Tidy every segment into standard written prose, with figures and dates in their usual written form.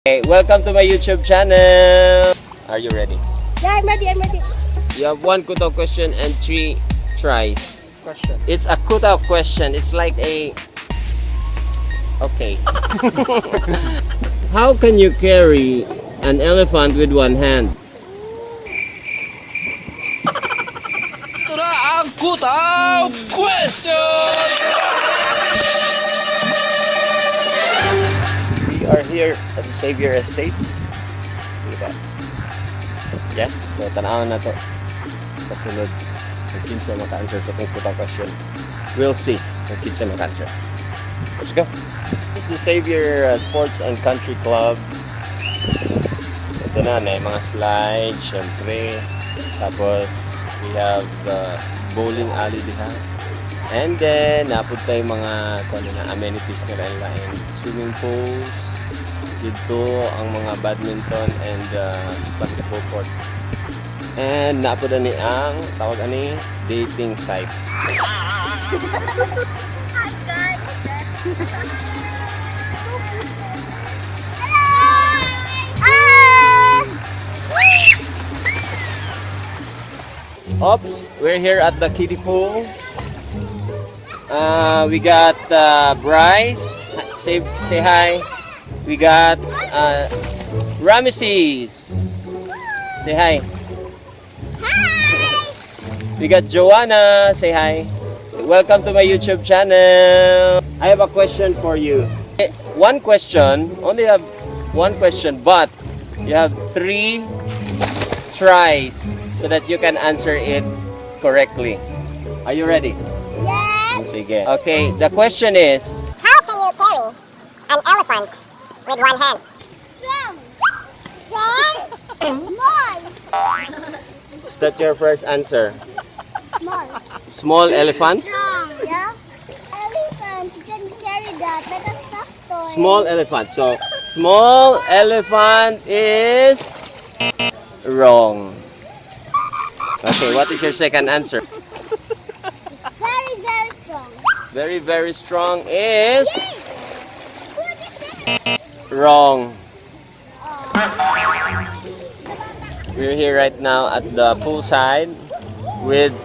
Hey, welcome to my YouTube channel. Are you ready? Yeah, I'm ready. You have 1 KUTAW question and 3 tries. Question. It's a KUTAW question. It's like a... Okay. How can you carry an elephant with one hand? Ito na ang KUTAW Question! We are here at the Xavier Estates. Diba? Yan. So, tanawin na to. Sa sunod, kung kinsa maka-answer sa itong KUTAW question. We'll see kung kinsa maka-answer. Let's go. This is the Xavier Sports and Country Club. Ito na, mga slides, syempre. Tapos, we have bowling alley diha. And then, napod tayo mga amenities na lain. Swimming pools. Dito ang mga badminton and basketball court. And napod ni ang tawag ani dating site. Hi guys. Oops, we're here at the kiddie pool. We got Bryce. Say hi. We got Ramesses. Say hi. Hi. We got Joanna. Say hi. Welcome to my YouTube channel. I have a question for you. 1 question. Only have 1 question, but you have 3 tries so that you can answer it correctly. Are you ready? Yes. Sige. Okay, the question is, How can you carry an elephant with one hand? Strong. Small. is that your first answer? Small. Small elephant? Strong. Yeah. Elephant. You can carry that like a stuffed toy. Small elephant. So, small elephant is wrong. Okay, what is your second answer? Very, very strong. Very, very strong is What is that? wrong. We're here right now at the poolside with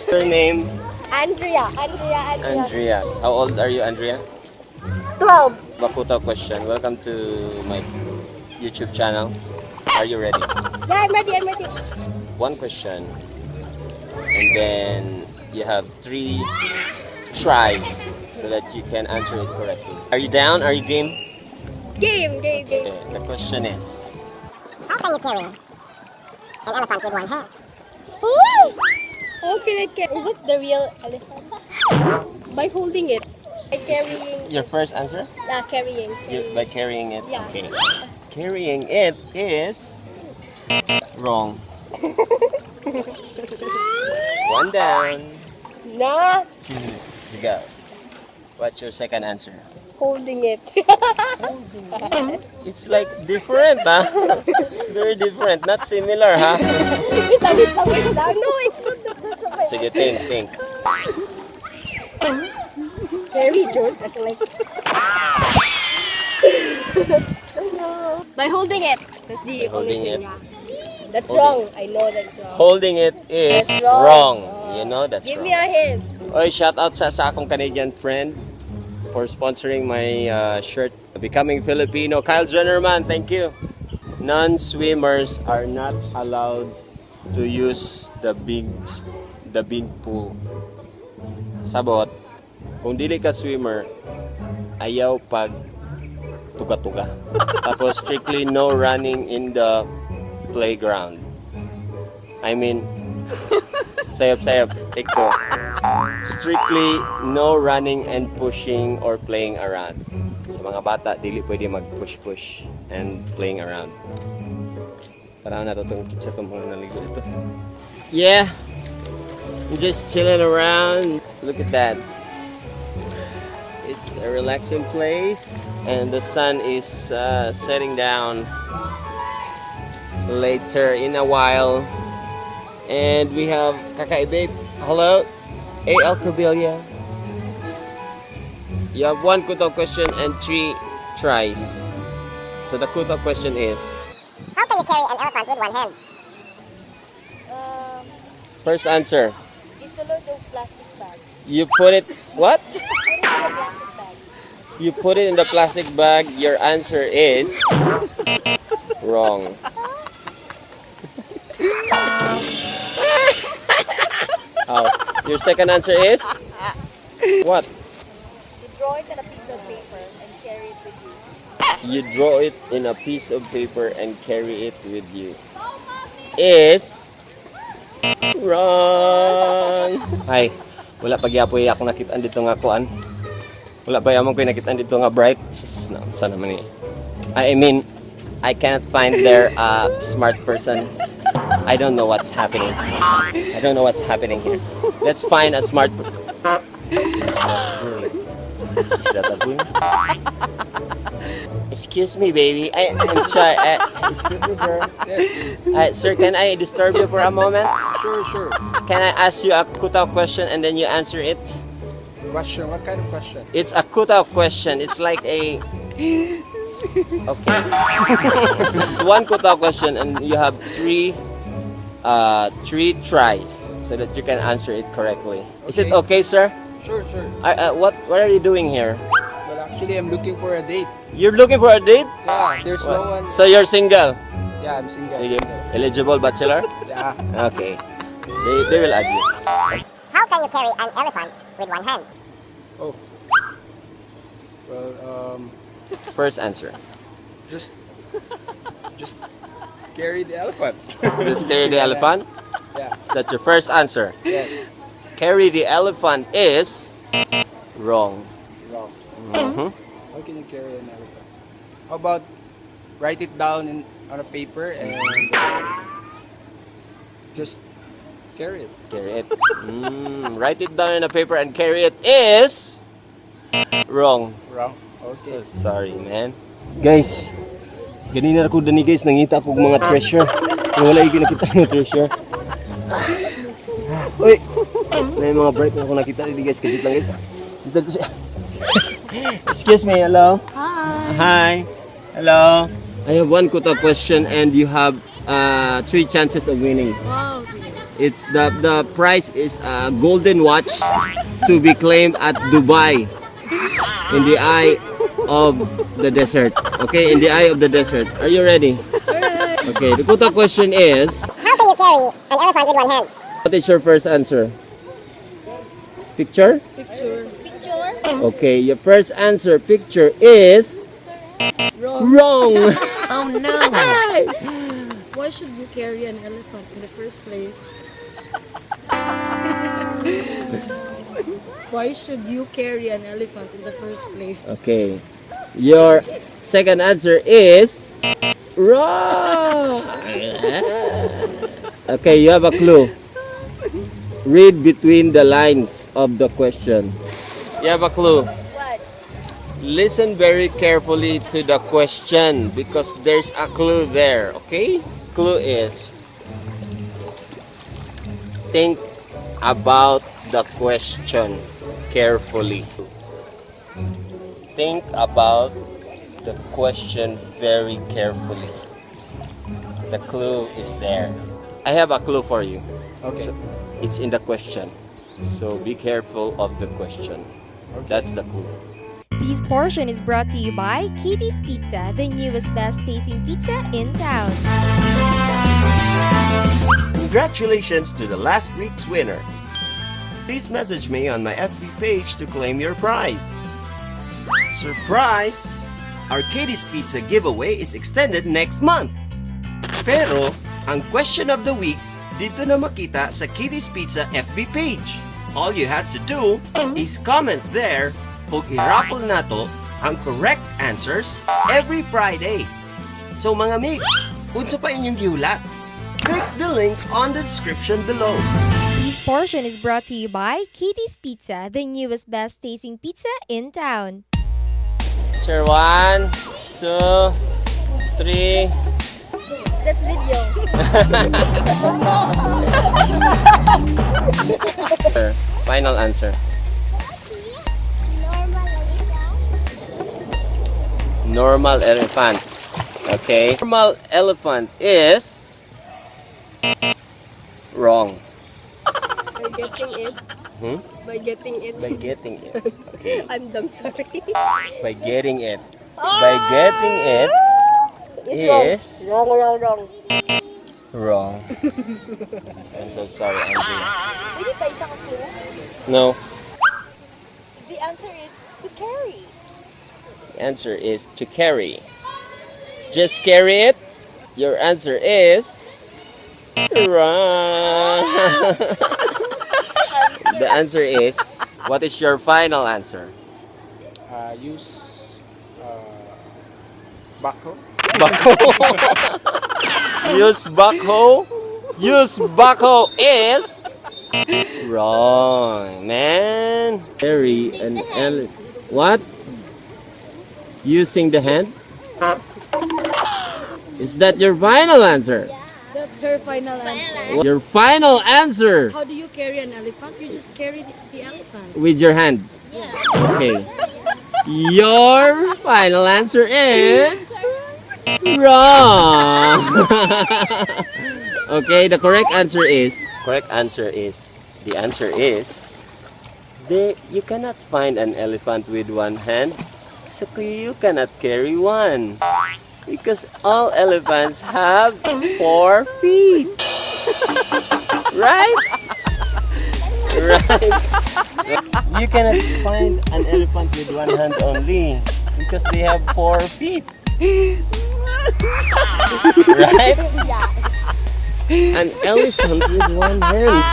her name Andrea. Andrea. How old are you, Andrea? 12. KUTAW question. Welcome to my YouTube channel. Are you ready? Yeah, I'm ready. 1 question, and then you have 3 tries so that you can answer it correctly. Are you down? Are you game? Game. Okay, the question is, How can you carry an elephant with one hand? How can I carry? Is it the real elephant? By holding it. By carrying. your first answer? Carrying. By carrying it? Yeah. Okay. Carrying it is wrong. 1 down. Nah. 2 to go. What's your second answer? Holding it. It's like different, huh? Very different. Not similar, huh? wait lang. No, it's not. Sige, think. Carry, John. That's like. By holding it. That's the Holding only it. thing. Yeah. That's Holding wrong. I know that's wrong. Holding it is That's wrong. wrong. You know that's Give wrong. me a hint. Oy, shout out sa akong Canadian friend for sponsoring my shirt. Becoming Filipino. Kyle Jennerman, thank you. Non-swimmers are not allowed to use the big pool. Sabot, kung dili ka swimmer, ayaw pag tuga-tuga. Tapos strictly no running in the playground. I mean, sayap, take ko. Strictly no running and pushing or playing around. Sa mga bata, dili pwede mag-push and playing around. Parang natutungkit sa itong mga naligo ito. Yeah, I'm just chilling around. Look at that. It's a relaxing place and the sun is setting down later in a while. And we have Kakaibe. Hello, A.L. Cabilia. You have 1 KUTAW question and 3 tries. So the KUTAW question is, How can you carry an elephant with one hand? first answer, Isulod yung plastic bag. you put it, what? Put it in the plastic bag. You put it in the plastic bag. Your answer is wrong. Oh, your second answer is what? You draw it on a piece of paper and carry it with you. You draw it in a piece of paper and carry it with you. Is wrong. Ay, wala pa gyapoy ako nakita dito nga kuan. Wala pa yamon ko nakita dito nga bright. Sana man ni. I mean, I cannot find their smart person. I don't know what's happening. I don't know what's happening here. Let's find a smart person. Is that a bully? Excuse me, baby. I'm sorry. Excuse me, sir. Yes. Sir, can I disturb you for a moment? Sure. Can I ask you a KUTAW question and then you answer it? Question. What kind of question? It's a KUTAW question. It's like a... Okay. It's one KUTAW question and you have three tries so that you can answer it correctly. Is it okay, sir? Sure. What are you doing here? Well, actually, I'm looking for a date. You're looking for a date? Yeah, there's no one. So you're single? Yeah, I'm single. Sige. Eligible bachelor? Yeah. Okay. They will add you. How can you carry an elephant with one hand? Oh. Well, First answer. just carry the elephant. Just carry the elephant? Yeah. Is that your first answer? Yes. Carry the elephant is wrong. Wrong. Mhm. How can you carry an elephant? How about write it down on a paper and just carry it? Carry it. Write it down in a paper and carry it is wrong. Wrong. So Okay. sorry, man. Guys, ganina ako dani guys, nangita ako mga treasure. Kung wala yung nakita ng treasure. Uy! May mga bright na ako nakita dito guys. Kajit lang guys. Dito siya. Excuse me, hello? Hi. Hello. I have one KUTAW question and you have 3 chances of winning. Wow. It's the prize is a golden watch to be claimed at Dubai in the eye of the desert. Okay, in the eye of the desert. Are you ready? Okay, the KUTAW question is, How can you carry an elephant with one hand? what is your first answer? Picture? Picture. Okay, your first answer, picture, is wrong. Oh no. Why should you carry an elephant in the first place? Why should you carry an elephant in the first place? Okay, your second answer is wrong. Okay, you have a clue. Read between the lines of the question. You have a clue. What? Listen very carefully to the question because there's a clue there, okay? Clue is, think about the question carefully. Think about the question very carefully. The clue is there. I have a clue for you. Okay. It's in the question. So be careful of the question. That's the clue. This portion is brought to you by Katie's Pizza, the newest best tasting pizza in town. Congratulations to the last week's winner. Please message me on my FB page to claim your prize. Surprise! Our Katie's Pizza giveaway is extended next month. Pero, ang question of the week dito na makita sa Katie's Pizza FB page. All you have to do is comment there ug i-raffle nato ang correct answers every Friday. So mga mates, unsa pa inyong gihulat? Click the link on the description below. This portion is brought to you by Katie's Pizza, the newest best tasting pizza in town. Sure, 1, 2, 3. That's video. Final answer. Normal elephant. Okay. Normal elephant is wrong. By getting it. Hmm? By getting it. By getting it. Okay. I'm dumb, sorry. By getting it. By getting it is Wrong. wrong. I'm so sorry, Andrew. Hindi pa isa ka clue? No. The answer is to carry. The answer is to carry. Just carry it. Your answer is wrong. The answer is, what is your final answer? Use backhoe. Use backhoe. Use backhoe is wrong, man. Carry an elephant. What? Using the hand? Is that your final answer? That's her final answer. Your final answer How do you carry an elephant? You just carry the elephant. with your hands. Okay. Your final answer is wrong. Okay, the correct answer is you cannot find an elephant with one hand, so you cannot carry one. Because all elephants have 4 feet. Right? Right. You cannot find an elephant with one hand only because they have 4 feet. Right? An elephant with one hand.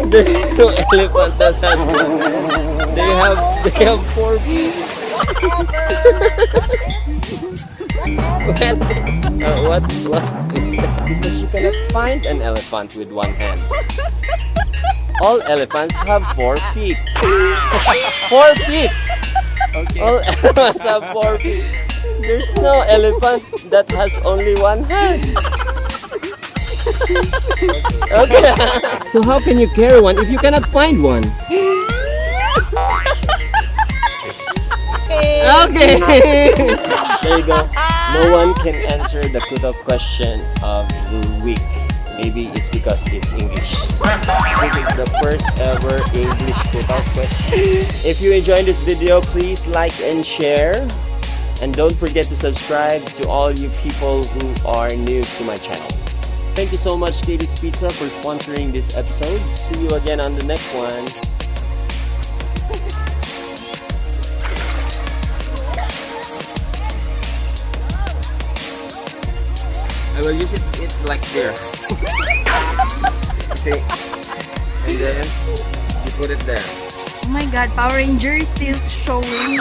There's no elephant that has one hand. They have 4 feet. What? Because you cannot find an elephant with one hand. All elephants have 4 feet. 4 feet. Okay. All elephants have 4 feet. There's no elephant that has only one hand. Okay. So how can you carry one if you cannot find one? Okay. There you go. No one can answer the KUTAW question of the week. Maybe it's because it's English. This is the first ever English KUTAW question. If you enjoyed this video, please like and share. And don't forget to subscribe to all you people who are new to my channel. Thank you so much, Katie's Pizza, for sponsoring this episode. See you again on the next one. I will use it like there. Okay. And then you put it there. Oh my god, Power Ranger is still showing.